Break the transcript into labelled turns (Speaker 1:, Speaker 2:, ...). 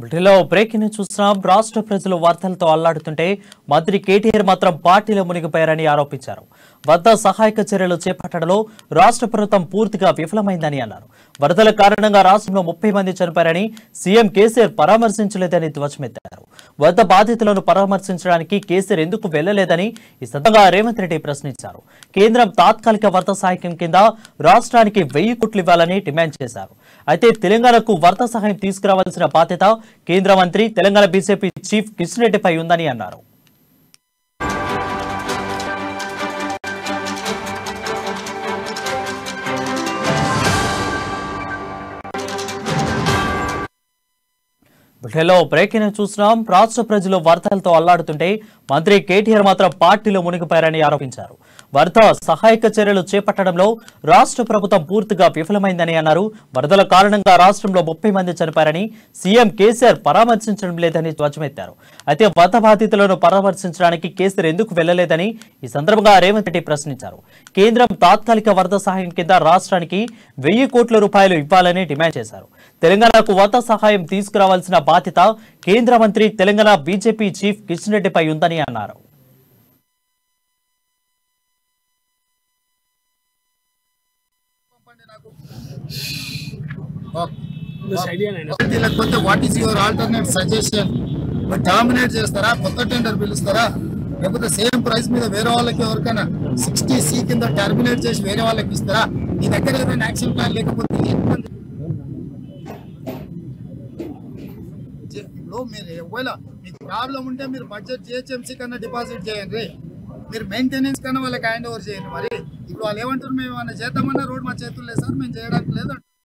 Speaker 1: బ్రిటన్లో breaking news చూస్తున్నాం. రాష్ట్ర ప్రజలు వార్తలతో అల్లాడుతుంటే మంత్రి కేటీఆర్ మాత్రం పార్టీలో మునిగిపోయారని ఆరోపించారు. వరద సహాయక చర్యలు చేపట్టడంలో రాష్ట్ర ప్రభుత్వం పూర్తిగా విఫలమైందని అన్నారు. వరదల కారణంగా రాష్ట్రంలో 30 మంది చనిపోయారని సీఎం కేసీఆర్ పరామర్శించలేదని ధ్వజమెత్తారు. వరద బాధితులను పరామర్శించడానికి కేసీఆర్ ఎందుకు వెళ్లలేదని ఈ సందర్భంగా రేవంత్ రెడ్డి ప్రశ్నించారు. కేంద్రం తాత్కాలిక వరద సహాయం కింద రాష్ట్రానికి 1000 కోట్లు ఇవ్వాలని డిమాండ్ చేశారు. అయితే తెలంగాణకు వరద సహాయం తీసుకురావాల్సిన బాధ్యత కేంద్ర మంత్రి తెలంగాణ బీజేపీ చీఫ్ కిషన్ రెడ్డిపై ఉందని అన్నారు. బ్రిటన్లో బ్రేకింగ్ న్యూస్ చూస్తున్నాం. రాష్ట్ర ప్రజలు వరదలతో అల్లాడుతుంటే మంత్రి కేటీఆర్ మాత్రం పార్టీలో మునిగిపోయారని ఆరోపించారు. వరద సహాయక చర్యలు చేపట్టడంలో రాష్ట్ర ప్రభుత్వం పూర్తిగా విఫలమైందని అన్నారు. వరదల కారణంగా రాష్ట్రంలో 30 మంది చనిపోయారని సీఎం కేసీఆర్ పరామర్శించడం లేదని ధ్వజమెత్తారు. అయితే వరద బాధితులను పరామర్శించడానికి కేసీఆర్ ఎందుకు వెళ్లలేదని ఈ సందర్భంగా రేవంత్ రెడ్డి ప్రశ్నించారు. కేంద్రం తాత్కాలిక వరద సహాయం కింద రాష్ట్రానికి 1000 కోట్ల రూపాయలు ఇవ్వాలని డిమాండ్ చేశారు. తెలంగాణకు వరద సహాయం తీసుకురావాల్సిన బాధ్యత కేంద్ర మంత్రి తెలంగాణ బీజేపీ చీఫ్ కిషన్ రెడ్డిపై ఉందని అన్నారు.
Speaker 2: లేకపోతే what is your alternate suggestion? Dominate చేస్తారా, కొత్త టెండర్ పిలుస్తారా, లేకపోతే సేమ్ ప్రైస్ మీద వేరే వాళ్ళకి ఎవరికైనా 60C కింద టర్మినేట్ చేసి వేరే వాళ్ళకి ఇస్తారా? మీ దగ్గర ఏదైనా యాక్షన్ ప్లాన్ లేకపోతే మీరు ఒకవేళ మీకు ప్రాబ్లం ఉంటే మీరు బడ్జెట్ GHMC కన్నా డిపాజిట్ చేయండి, మీరు మెయింటెనెన్స్ కన్నా వాళ్ళకి హ్యాండ్ ఓవర్ చేయండి. మరి ఇప్పుడు వాళ్ళు ఏమంటారు, మేము ఏమైనా చేద్దామన్నా రోడ్ మా చేతుల్లో లేదు సార్, మేము చేయడానికి లేదు.